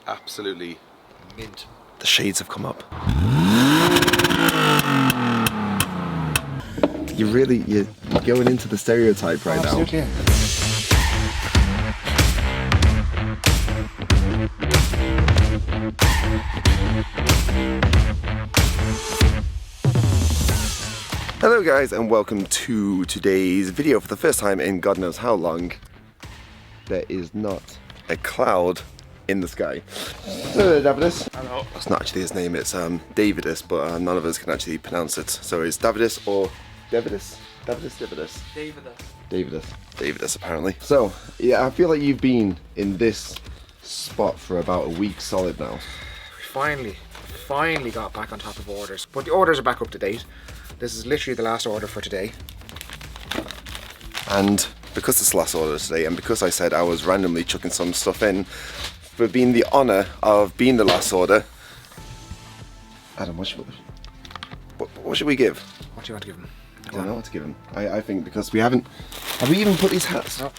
absolutely mint. The shades have come up. You're going into the stereotype right now. Absolutely. Hello guys, and welcome to today's video. For the first time in God knows how long, there is not a cloud in the sky. Hello, Davidus. Hello. That's not actually his name, it's Davidus, but none of us can actually pronounce it. So it's Davidus or Davidus? Davidus? Davidus, apparently. So, yeah, I feel like you've been in this spot for about a week solid now. We finally got back on top of orders, but the orders are back up to date. This is literally the last order for today. And because it's the last order today, and because I said I was randomly chucking some stuff in, for being the honour of being the last order, Adam, what should we give? What do you want to give him? I don't know what to give him. I think because we haven't... Have we even put these hats? No.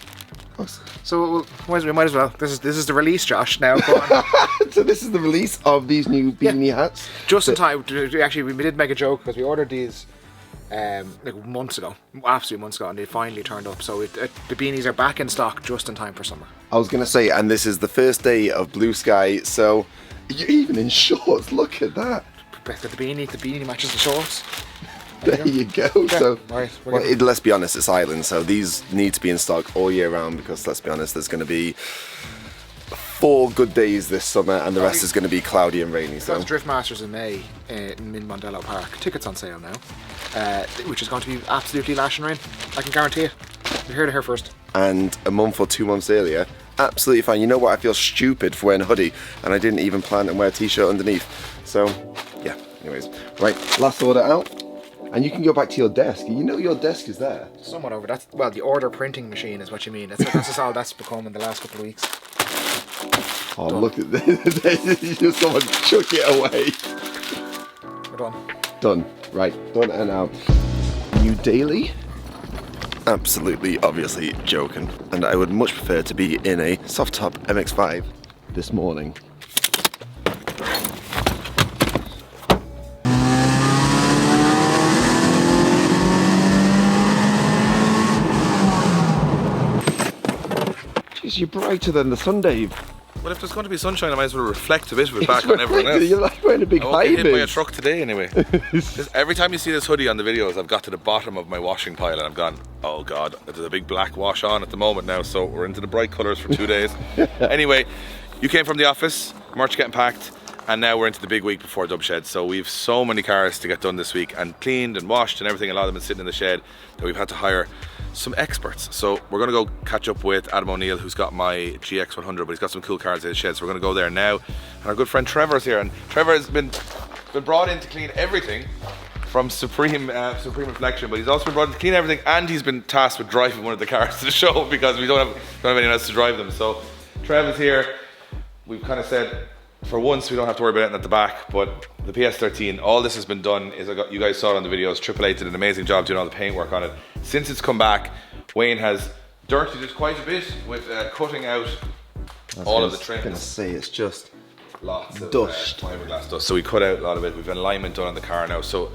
So we might as well. This is the release, Josh. Now, go on. So this is the release of these new beanie hats. Just in time. Actually, we did make a joke because we ordered these like months ago, absolutely months ago, and they finally turned up. So the beanies are back in stock just in time for summer. I was gonna say, and this is the first day of blue sky. So you're even in shorts. Look at that. The beanie matches the shorts. There you go. Yeah, So, right, let's be honest, it's Ireland, so these need to be in stock all year round because, let's be honest, there's going to be 4 good days this summer and the rest is going to be cloudy and rainy. So that's Drift Masters in May in Mondello Park. Tickets on sale now, which is going to be absolutely lashing rain. I can guarantee it. You're here to hear first. And a month or 2 months earlier, absolutely fine. You know what? I feel stupid for wearing a hoodie and I didn't even plan and wear a t-shirt underneath. So, yeah. Anyways, right, last order out. And you can go back to your desk. You know your desk is there. Somewhat over. That's, well, the order printing machine is what you mean. That's all that's become in the last couple of weeks. Oh, done. Look at this. You just go and chuck it away. We're done. Done. Right. Done and out. New daily? Absolutely, obviously joking. And I would much prefer to be in a soft top MX-5 this morning. You're brighter than the sun, Dave. Well, if there's going to be sunshine, I might as well reflect a bit of it back on everyone else. You're like wearing a big I won't get hit by a truck today anyway. Every time you see this hoodie on the videos, I've got to the bottom of my washing pile and I've gone, oh god, there's a big black wash on at the moment now, so we're into the bright colours for 2 days. Anyway, you came from the office, merch getting packed, and now we're into the big week before Dubshed. So we've so many cars to get done this week and cleaned and washed and everything. A lot of them are sitting in the shed that we've had to hire some experts. So we're gonna go catch up with Adam O'Neill, who's got my GX100, but he's got some cool cars in his shed, so we're gonna go there now. And our good friend Trevor's here, and Trevor has been brought in to clean everything from Supreme Reflection, but he's also been brought in to clean everything, and he's been tasked with driving one of the cars to the show because we don't have anyone else to drive them. So Trevor's here. We've kind of said, for once we don't have to worry about anything at the back, but the PS13, all this has been done is, you guys saw it on the videos, Triple Eight did an amazing job doing all the paintwork on it. Since it's come back, Wayne has dirtied it quite a bit with cutting out all of the trims. I was gonna say, it's just lots of dust. Fiberglass dust. So we cut out a lot of it. We've alignment done on the car now. So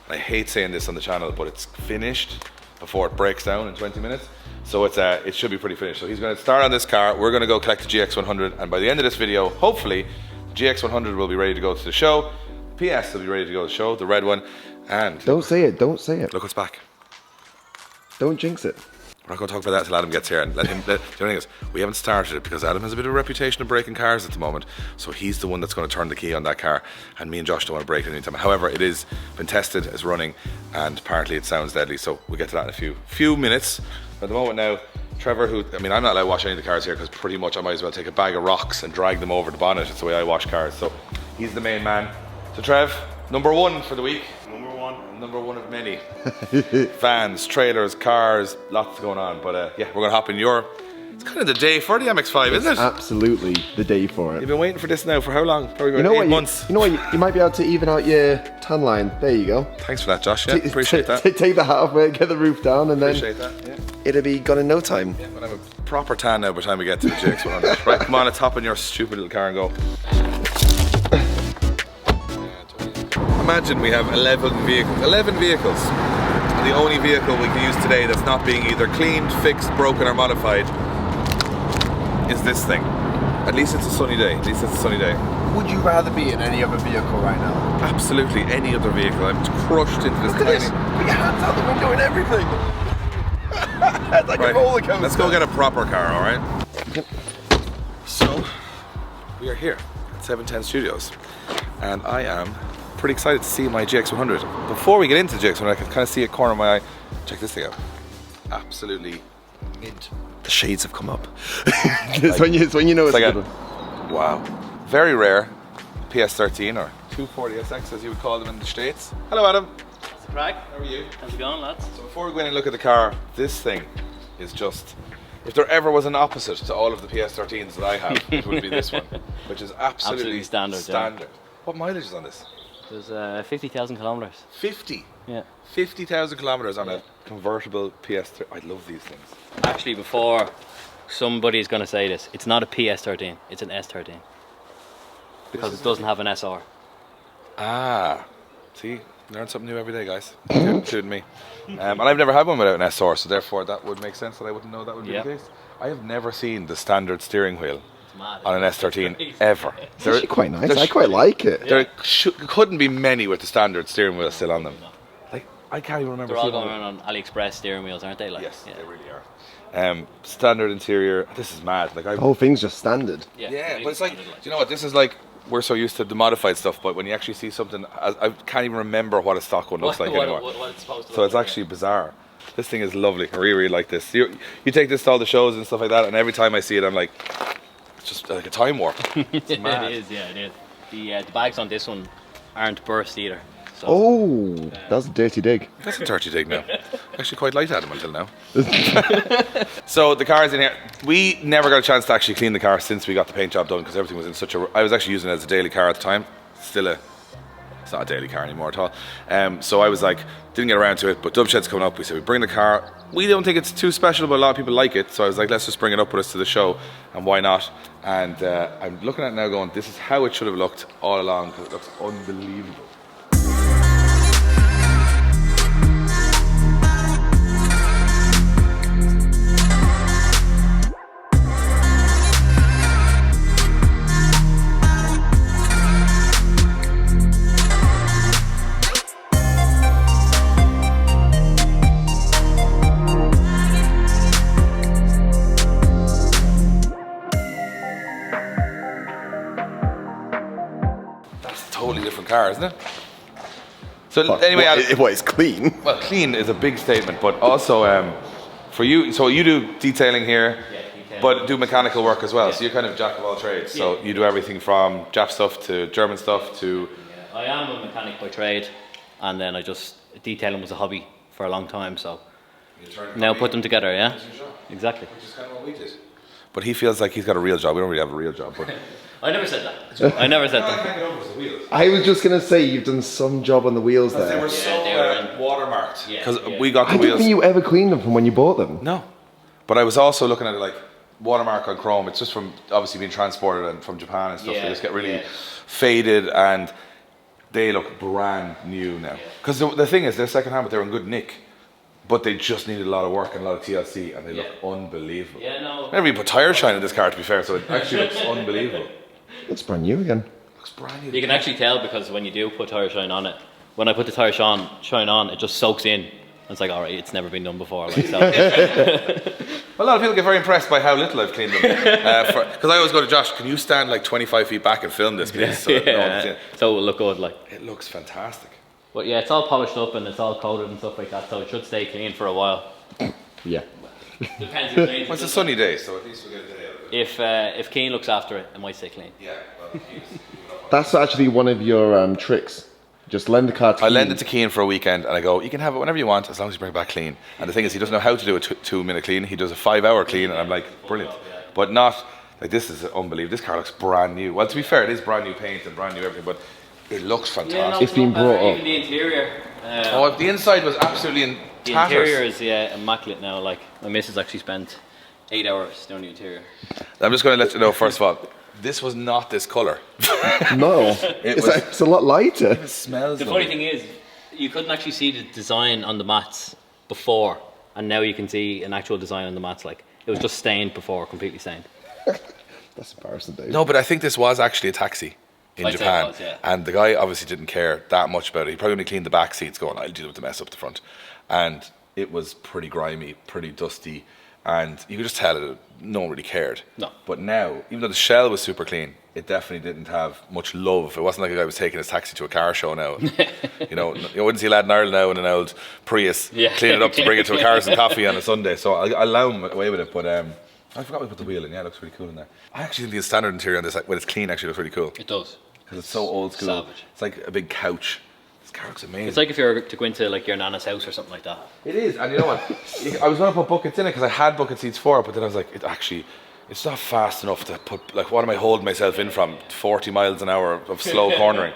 I hate saying this on the channel, but it's finished before it breaks down in 20 minutes. So it should be pretty finished. So he's going to start on this car. We're going to go collect the GX100, and by the end of this video, hopefully, GX100 will be ready to go to the show. PS will be ready to go to the show, the red one, and don't say it. Don't say it. Look what's back. Don't jinx it. We're not going to talk about that until Adam gets here and let him. The only thing is, we haven't started it because Adam has a bit of a reputation of breaking cars at the moment. So he's the one that's going to turn the key on that car, and me and Josh don't want to break it anytime. However, it is been tested, it's running, and apparently it sounds deadly. So we'll get to that in a few minutes. At the moment now, Trevor, I'm not allowed to wash any of the cars here because pretty much I might as well take a bag of rocks and drag them over the bonnet. It's the way I wash cars. So he's the main man. So Trev, number 1 for the week. Number one of many. Vans, trailers, cars, lots going on. But yeah, we're going to hop in it's kind of the day for the MX-5, isn't it? Absolutely the day for it. You've been waiting for this now for how long? Probably about 8 months. You know what, you might be able to even out your tan line. There you go. Thanks for that, Josh. Yeah, appreciate that. Take the hat off, mate, get the roof down, and then appreciate that, yeah. It'll be gone in no time. Yeah, we'll have a proper tan now by the time we get to the GX100. Right, come on, let's hop in your stupid little car and go. Imagine we have 11 vehicles. 11 vehicles. And the only vehicle we can use today that's not being either cleaned, fixed, broken or modified is this thing. At least it's a sunny day. At least it's a sunny day. Would you rather be in any other vehicle right now? Absolutely any other vehicle. I'm crushed into this Look at tiny... this. Put your hands out the window and everything. It's like a roller coaster. Let's go get a proper car, alright? So, we are here at 710 Studios. And I am pretty excited to see my GX100. Before we get into the GX100, I can kind of see a corner of my eye. Check this thing out. Absolutely mint. The shades have come up. It's when you know it's like a good one. Wow. Very rare PS13 or 240SX as you would call them in the States. Hello Adam. What's the crack? How are you? How's it going, lads? So before we go in and look at the car, this thing is just, if there ever was an opposite to all of the PS13s that I have, it would be this one, which is absolutely standard. Yeah. What mileage is on this? There's 50,000 kilometers. 50? Yeah. 50,000 kilometers on a convertible PS3. I love these things. Actually, before somebody's going to say this, it's not a PS13, it's an S13. Because it doesn't have an SR. Ah, see, learn something new every day, guys, including me. And I've never had one without an SR, so therefore that would make sense that I wouldn't know that would be the case. I have never seen the standard steering wheel on an S13 ever. It's actually quite nice. I quite like it. There couldn't be many with the standard steering wheel still on them. Like, I can't even remember. They're all seeing going around on AliExpress steering wheels, aren't they? Like, yes, they really are. Standard interior. This is mad. Like, The whole thing's just standard. yeah, but it's like, do you know what? This is like, we're so used to the modified stuff, but when you actually see something, I can't even remember what a stock one looks like anymore. What it's supposed to So look it's like, actually bizarre. This thing is lovely. I really, really like this. You take this to all the shows and stuff like that, and every time I see it, I'm like, it's just like a time warp. It's mad. It is, yeah, it is. The bags on this one aren't burst either. So, Oh, that's a dirty dig. That's a dirty dig now. I actually quite liked Adam until now. So the car's in here. We never got a chance to actually clean the car since we got the paint job done because everything was in such a... I was actually using it as a daily car at the time. It's not a daily car anymore at all. So I was like, didn't get around to it, but Dubshed's coming up. We said, we bring the car. We don't think it's too special, but a lot of people like it. So I was like, let's just bring it up with us to the show, and why not? And I'm looking at it now going, this is how it should have looked all along because it looks unbelievable. Totally different car, isn't it? So anyway, it's clean. Well, clean is a big statement, but also for you. So you do detailing here, but do mechanical work as well. So you're kind of jack of all trades. So you do everything from Jap stuff to German stuff to. I am a mechanic by trade, and then detailing was a hobby for a long time. So now put them together, yeah. Exactly. Which is kind of what we did. But he feels like he's got a real job. We don't really have a real job, but. I never said that. I never said that. I was just gonna say you've done some job on the wheels there. They were so watermarked because we I got the don't wheels. think you ever cleaned them from when you bought them. No, but I was also looking at it like watermark on chrome. It's just from obviously being transported and from Japan and stuff. They just get really faded and they look brand new now. Because the thing is, they're second hand, but they're in good nick. But they just needed a lot of work and a lot of TLC, and they look unbelievable. Yeah, no. Never even put tyre shine in this car, to be fair, so it actually looks unbelievable. Looks brand new again. Looks brand new. You can actually tell because when you do put tyre shine on it, when I put the tyre shine on, it just soaks in. It's like, all right, it's never been done before. Like, so. A lot of people get very impressed by how little I've cleaned them. Because I always go to Josh, can you stand like 25 feet back and film this, please? So, so it will look good. Like. It looks fantastic. But yeah, it's all polished up and it's all coated and stuff like that, so it should stay clean for a while. Yeah. Depends who cleans it. Well, it's a sunny day, so at least we'll get a day out of it. If Keane looks after it, it might stay clean. Yeah, well, That's actually one of your tricks. Just lend the car to I lend it to Keane for a weekend and I go, you can have it whenever you want as long as you bring it back clean. And the thing is, he doesn't know how to do a 2-minute clean. He does a 5-hour clean and I'm like, brilliant. But not, like this is unbelievable. This car looks brand new. Well, to be fair, it is brand new paint and brand new everything, but it looks fantastic. Yeah, no, It's been brought up. Even the interior. The inside was absolutely in The tatters. interior is immaculate now. Like my missus actually spent 8 hours down the interior. I'm just going to let you know, first of all, this was not this colour. No, it's a lot lighter. It smells The funny thing is, you couldn't actually see the design on the mats before, and now you can see an actual design on the mats. Like, it was just stained before, completely stained. That's embarrassing, Dave. No, but I think this was actually a taxi in I'd say it Japan. was, yeah. And the guy obviously didn't care that much about it. He probably only cleaned the back seats going, I'll deal with the mess up the front. And it was pretty grimy, pretty dusty. And you could just tell it, no one really cared. No. But now, even though the shell was super clean, it definitely didn't have much love. It wasn't like a guy was taking his taxi to a car show now. You know, you wouldn't see a lad in Ireland now in an old Prius clean it up to bring it to a Cars and Coffee on a Sunday. So I'll allow him away with it. But I forgot we put the wheel in. Yeah, it looks really cool in there. I actually think the standard interior on this, when it's clean, actually looks really cool. It does. Because it's so old school. Savage. It's like a big couch. This car looks amazing. It's like if you were to go into like your nana's house or something like that. It is, and you know what? I was going to put buckets in it because I had bucket seats for it, but then I was like, it's not fast enough to put, like, what am I holding myself in from? 40 miles an hour of slow cornering.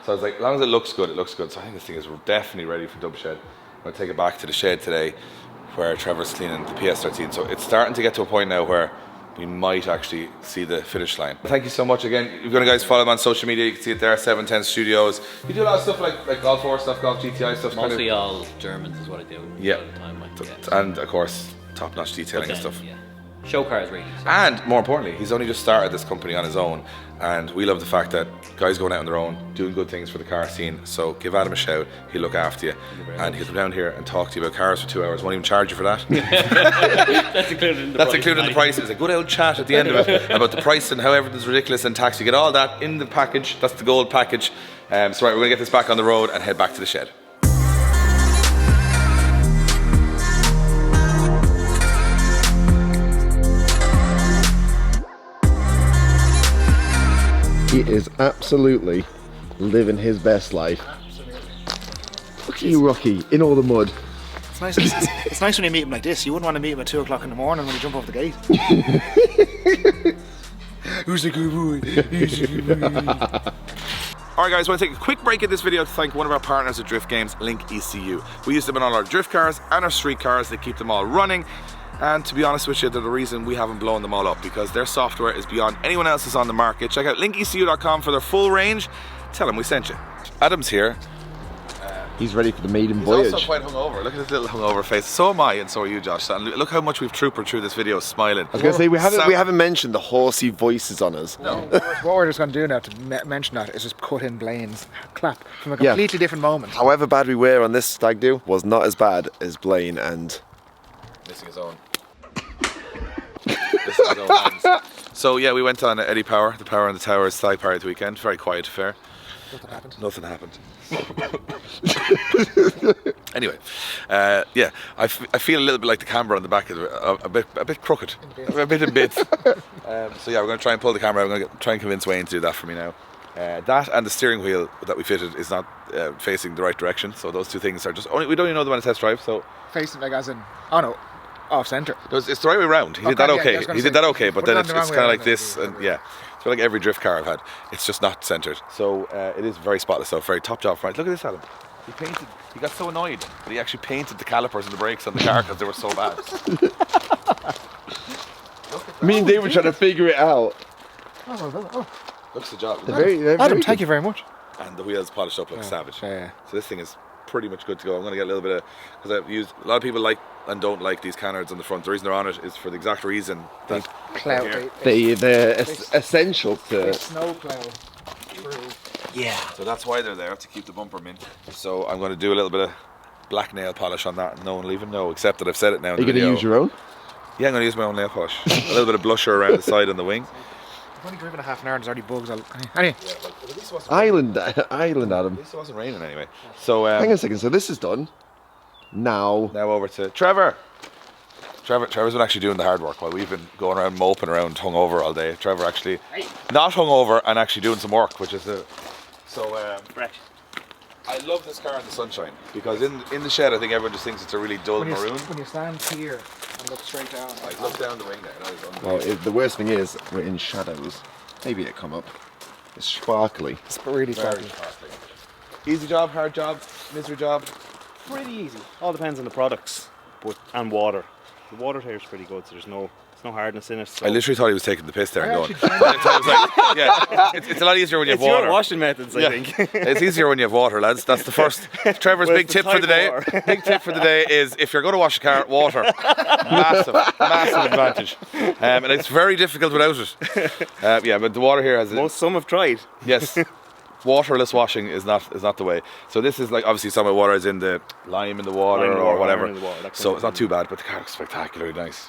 So I was like, as long as it looks good, it looks good. So I think this thing is definitely ready for Dubshed. I'm going to take it back to the shed today where Trevor's cleaning the PS13. So it's starting to get to a point now where we might actually see the finish line. Thank you so much again. If you're going to guys follow him on social media, you can see it there, 710 Studios. You do a lot of stuff like Golf 4 stuff, Golf GTI stuff. Mostly all Germans is what I do. Yeah. All the time, like, And of course, top-notch detailing and stuff. Yeah. Show cars really. So. And more importantly, he's only just started this company on his own, and we love the fact that guys going out on their own, doing good things for the car scene. So give Adam a shout, he'll look after you, and he'll come down here and talk to you about cars for 2 hours. Won't even charge you for that. That's included in the That's price. included in the price. It's a good old chat at the end of it about the price and how everything's ridiculous and tax. You get all that in the package. That's the gold package. So right, we're going to get this back on the road and head back to the shed. He is absolutely living his best life. Look at you, Rocky, in all the mud. It's nice. It's nice when you meet him like this. You wouldn't want to meet him at 2 o'clock in the morning when you jump off the gate. Who's the good boy? Who's the good boy? Alright guys, I want to take a quick break in this video to thank one of our partners at Drift Games, Link ECU. We use them in all our drift cars and our street cars. They keep them all running. And to be honest with you, they're the reason we haven't blown them all up, because their software is beyond anyone else's on the market. Check out linkecu.com for their full range. Tell them we sent you. Adam's here. He's ready for the maiden He's voyage. also quite hungover. Look at his little hungover face. So am I, and so are you, Josh. And look how much we've troopered through this video, smiling. I was going to say, we haven't mentioned the horsey voices on us. No. What we're just going to do now to mention that is just cut in Blaine's clap from a completely different moment. However bad we were on this stag do was not as bad as Blaine and... Missing his own. Missing his own hands. So yeah, we went on Eddie Power, the Power on the Towers stag party at the weekend. Very quiet affair. Nothing happened. Anyway, yeah, I feel a little bit like the camera on the back is a bit crooked, a bit in bits. So yeah, we're going to try and pull the camera out. We're going to try and convince Wayne to do that for me now. That and the steering wheel that we fitted is not facing the right direction. So those two things are just we don't even know them on a test drive. So Facing like as in, oh no, off centre. no, it's the right way around. He did that okay. He did that okay, but then it's kind of like this, and yeah. It's like every drift car I've had. It's just not centered. So it is very spotless, though. Very top job front. Look at this, Adam. He got so annoyed that he actually painted the calipers and the brakes on the car because they were so bad. Me and Dave were trying to figure it out. Looks the job. Adam, thank you very much. And the wheels polished up like savage. Yeah. So this thing is pretty much good to go. I'm going to get a little bit of, because I've used, a lot of people like and don't like these canards on the front. The reason they're on it is for the exact reason that They're essential to... Snow plow. Yeah. So that's why they're there, to keep the bumper mint. So I'm going to do a little bit of black nail polish on that, and no one will even know, except that I've said it now in the video. Are you going to use your own? Yeah, I'm going to use my own nail polish. A little bit of blusher around the side and the wing. I've only driven a half an hour and there's already bugs. Anyway. Yeah, but at least it wasn't Island, Adam. At least it wasn't raining anyway. So Hang on a second, so this is done. Now over to Trevor. Trevor's been actually doing the hard work while we've been going around moping around hungover all day. Trevor actually not hungover and actually doing some work, which is Fresh. I love this car in the sunshine, because in the shed I think everyone just thinks it's a really dull maroon. When you stand here and look straight down. Like, look down the wing there. That is well, unbelievable. the worst thing is we're in shadows. Maybe it'll come up. It's sparkly. It's really Very sparkly. sparkly. Easy job, hard job, misery job. Pretty easy. All depends on the products, and water. The water here is pretty good, so there's no There's no hardness in it. So. I literally thought he was taking the piss there and going. actually I was like, yeah, it's a lot easier when you have It's your water. washing methods, I think. It's easier when you have water, lads. That's the first. Trevor's Well, big it's the tip for the day. type of water. Big tip for the day is if you're going to wash a car, water. Massive advantage. And it's very difficult without it. Yeah, but the water here has. Some have tried. Yes. Waterless washing is not the way. So this is like obviously some of the water is in the lime in the water Lime in the or water, whatever. iron in the water, that So kind it's of not too bad, but the car looks spectacularly nice.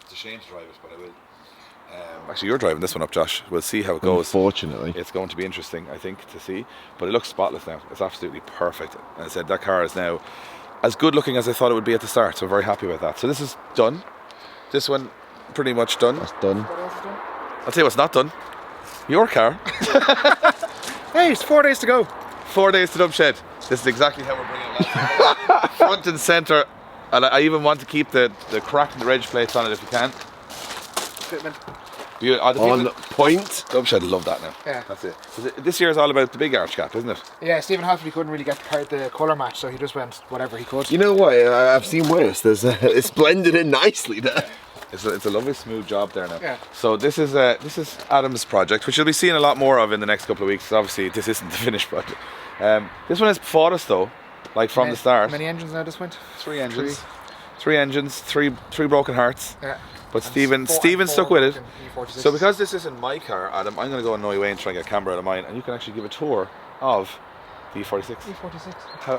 It's a shame to drive it, but I will. Actually, you're driving this one up, Josh. We'll see how it goes. Unfortunately. It's going to be interesting, I think, to see. But it looks spotless now. It's absolutely perfect. And I said that car is now as good looking as I thought it would be at the start. So I'm very happy with that. So this is done. This one pretty much done. That's done. I'll tell you what's not done. Your car. Hey, it's 4 days to go. 4 days to Dubshed. This is exactly how we're bringing it back. Front and centre. And I even want to keep the crack in the reg plates on it if you can. Fitment. On point. Dubshed love that now. Yeah. That's it. This year is all about the big arch cap, isn't it? Yeah, Stephen Huffley couldn't really get the colour match, so he just went whatever he could. You know what? I've seen worse. It's blended in nicely there. It's a lovely smooth job there now. Yeah. So this is Adam's project, which you'll be seeing a lot more of in the next couple of weeks. Obviously, this isn't the finished project. This one has fought us though, like from the start. How many engines now this went? 3 engines. 3 engines, three broken hearts. Yeah. But And Stephen stuck with it. E46. So because this isn't my car, Adam, I'm going to go annoy Wayne and try and get a camera out of mine, and you can actually give a tour of the E46. E46.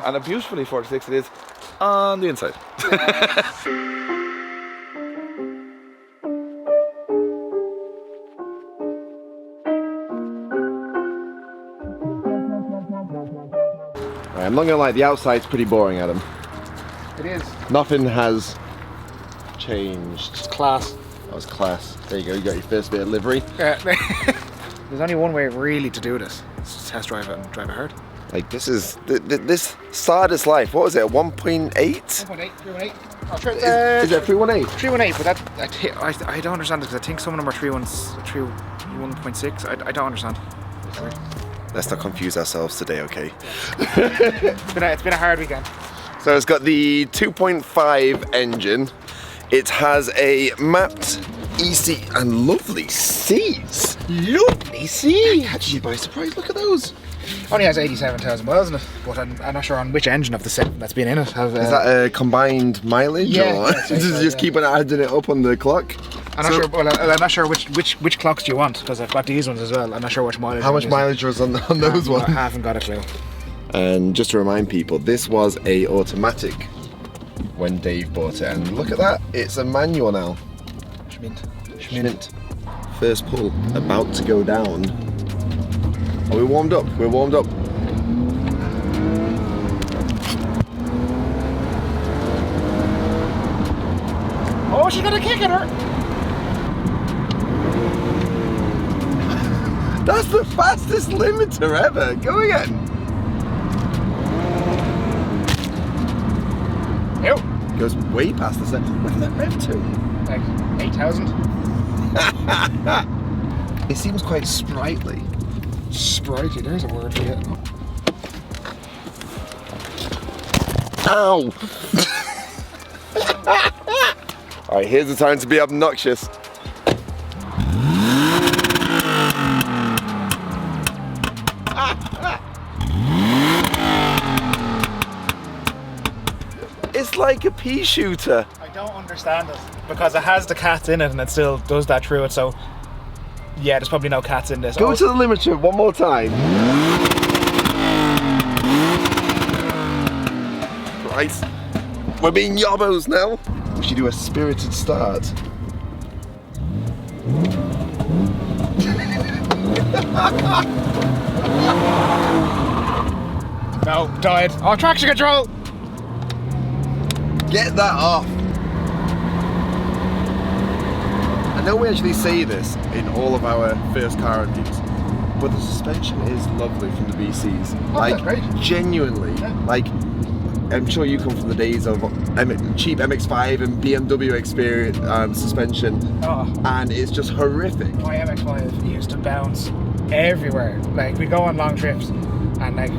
And a beautiful E46 it is on the inside. I'm not gonna lie, the outside's pretty boring, Adam. It is. Nothing has changed. It's class. That was class. There you go, you got your first bit of livery. There's only one way really to do this. It's to test drive it and drive it hard. Like this is, this started life, what was it, 1.8? 1.8, 318. Is it 318? 318, but I don't understand it because I think some of them are 1.6. I don't understand. Let's not confuse ourselves today, okay? It's been a hard weekend. So it's got the 2.5 engine. It has a mapped EC and lovely seats. Lovely seats. Catches you by surprise. Look at those. Only has 87,000 miles in it, but I'm not sure on which engine of the 7 that's been in it. Is that a combined mileage? Yeah, or yeah, just keep on adding it up on the clock? I'm not sure which clocks do you want, because I've got these ones as well. I'm not sure which mileage. How much mileage was on those ones? I haven't got a clue. And just to remind people, this was a automatic when Dave bought it, and look at that, it's a manual now. Schmint. First pull, about to go down. Oh, we're warmed up. Oh, she's got a kick in her. That's the fastest limiter ever. Go again. Ew. Goes way past the set. Look at that rev to. Like 8,000. It seems quite sprightly. Sprightly, there's a word for it. Ow! Alright, here's the time to be obnoxious. It's like a pea shooter. I don't understand it, because it has the cats in it and it still does that through it, so yeah, there's probably no cats in this. Go to the limiter one more time. Right, we're being yobbos now. We should do a spirited start. No, died. Oh, traction control! Get that off. I know we actually say this in all of our first car reviews, but the suspension is lovely from the BCs. that's great. Genuinely. Yeah. Like, I'm sure you come from the days of cheap MX-5 and BMW experience suspension, and it's just horrific. My MX-5 used to bounce everywhere. Like, we'd go on long trips, and like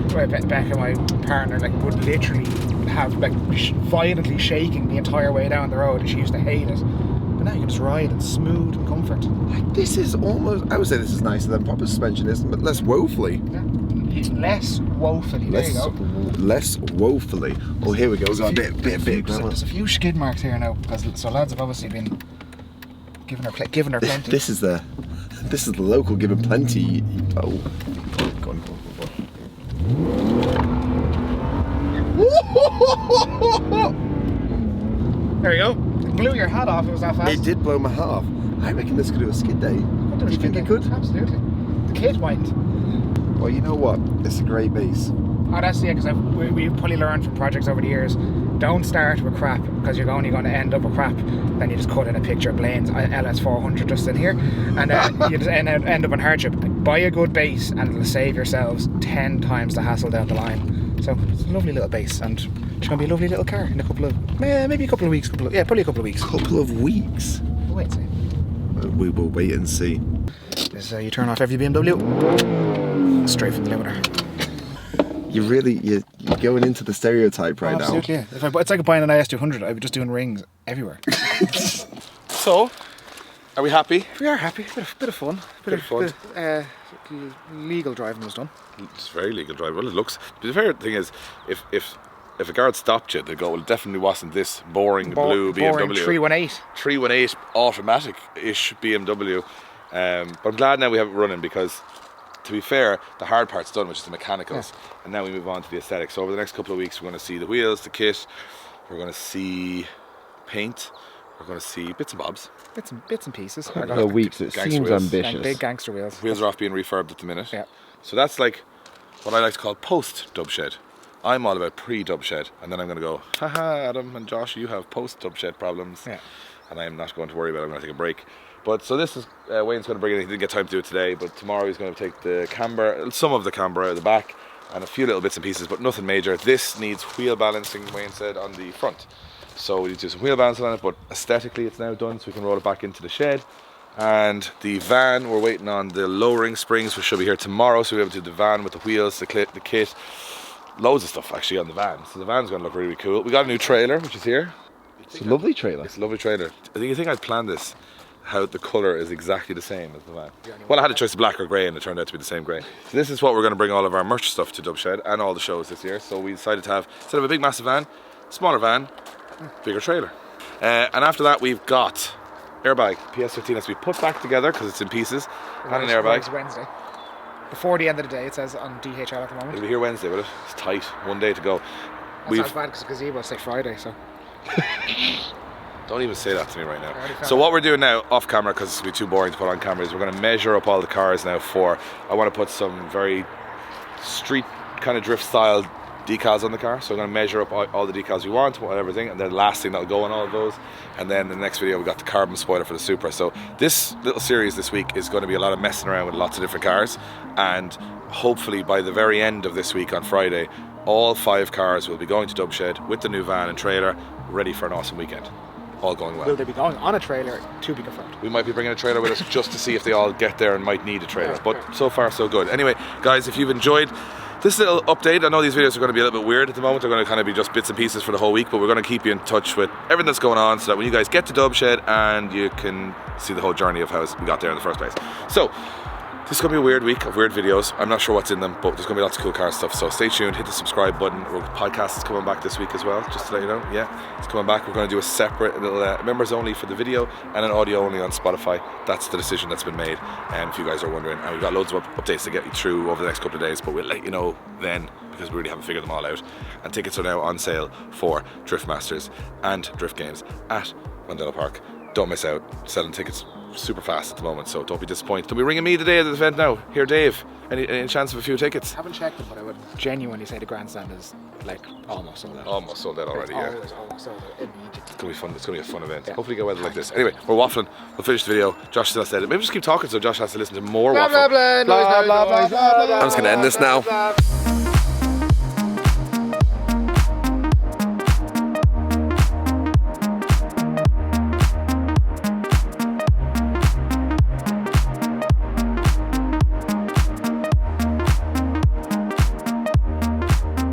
Becca, my partner, like would literally have like violently shaking the entire way down the road, and she used to hate it But now you can just ride and smooth and comfort. This is almost, I would say this is nicer than proper suspension is, but less woefully. Yeah. Less woefully. There you go. Less woefully. Oh, here we go. We've got a bit big. There's a few skid marks here now because so lads have obviously been giving her plenty. This is the local giving plenty. Oh, go on. There you go. It blew your hat off. It was that fast. It did blow my hat off. I reckon this could do a skid day. Do you think it could? Absolutely. The kid might. Well, you know what? It's a great base. Oh, that's yeah, because we've probably learned from projects over the years. Don't start with crap because you're only going to end up with crap. Then you just cut in a picture of Blaine's LS400 just in here, and you just end up in hardship. Buy a good base, and it'll save yourselves 10 times the hassle down the line. So it's a lovely little base, and it's going to be a lovely little car in a couple of maybe a couple of weeks. Probably a couple of weeks. Couple of weeks. We'll wait and see. We will wait and see. This you turn off every BMW. Straight from the limiter. You're going into the stereotype right now. Absolutely, yeah. It's like buying an IS200. I'd be just doing rings everywhere. So, are we happy? We are happy. Bit of fun. Bit of fun. Legal driving was done. It's very legal drive. Well, it looks. But the fair thing is, if a guard stopped you, they'd go, well, it definitely wasn't this boring blue BMW. Boring 318. 318 automatic-ish BMW. But I'm glad now we have it running because, to be fair, the hard part's done, which is the mechanicals, and now we move on to the aesthetics. So over the next couple of weeks, we're going to see the wheels, the kit, we're going to see paint, we're going to see bits and bobs. Bits and pieces. A couple of weeks, it seems wheels. ambitious. Big gangster wheels. Wheels are off being refurbed at the minute. Yeah. So that's like what I like to call post-Dubshed. I'm all about pre-Dubshed, and then I'm going to go, haha, Adam and Josh, you have post-Dubshed problems, and I'm not going to worry about it. I'm going to take a break. But so this is, Wayne's going to bring it in. He didn't get time to do it today, but tomorrow he's going to take the camber, some of the camber out of the back, and a few little bits and pieces, but nothing major. This needs wheel balancing, Wayne said, on the front. So we need to do some wheel balancing on it, but aesthetically it's now done, so we can roll it back into the shed. And the van, we're waiting on the lowering springs, which should be here tomorrow, so we'll be able to do the van with the wheels, the kit, loads of stuff actually on the van. So the van's going to look really cool. We got a new trailer, which is here. It's a lovely trailer. It's a lovely trailer. You think I'd planned this? How the colour is exactly the same as the van. Well, I had a choice of black or grey, and it turned out to be the same grey. So this is what we're going to bring all of our merch stuff to Dubshed and all the shows this year. So we decided to have, instead of a big massive van, smaller van, bigger trailer. And after that we've got airbag. PS13 has to be put back together because it's in pieces, and an airbag. It's Wednesday. Before the end of the day, it says on DHL at the moment. It'll be here Wednesday, will it? It's tight. One day to go. That's not bad because the gazebo say Friday, so. Don't even say that to me right now. So what we're doing now off camera, because it's going to be too boring to put on camera, is we're going to measure up all the cars now for, I want to put some very street kind of drift style decals on the car. So we're going to measure up all the decals we want, everything, and then the last thing that'll go on all of those. And then the next video we got the carbon spoiler for the Supra. So this little series this week is going to be a lot of messing around with lots of different cars, and hopefully by the very end of this week on Friday, all 5 cars will be going to Dubshed with the new van and trailer, ready for an awesome weekend. All going well. Will they be going on a trailer to be confirmed? We might be bringing a trailer with us just to see if they all get there and might need a trailer. But so far so good. Anyway, guys, if you've enjoyed this little update, I know these videos are going to be a little bit weird at the moment. They're going to kind of be just bits and pieces for the whole week, but we're going to keep you in touch with everything that's going on so that when you guys get to Dubshed and you can see the whole journey of how we got there in the first place. So this is going to be a weird week of weird videos. I'm not sure what's in them, but there's going to be lots of cool car stuff. So stay tuned, hit the subscribe button. Our podcast is coming back this week as well, just to let you know. Yeah, it's coming back. We're going to do a separate little members only for the video and an audio only on Spotify. That's the decision that's been made. And if you guys are wondering, and we've got loads of updates to get you through over the next couple of days, but we'll let you know then because we really haven't figured them all out. And tickets are now on sale for Drift Masters and Drift Games at Mandela Park. Don't miss out. Selling tickets super fast at the moment, so don't be disappointed. Don't be ringing me the day of the event now. Here, Dave, any chance of a few tickets? Haven't checked them, but I would genuinely say the grandstand is like almost sold out. Almost sold out already, yeah. Almost sold out immediately. It's gonna be fun. It's gonna be a fun event. Hopefully get weather like this. Anyway, we're waffling. We'll finish the video. Josh still said it. Maybe just keep talking so Josh has to listen to more waffle. Blah blah blah. I'm just gonna end this now.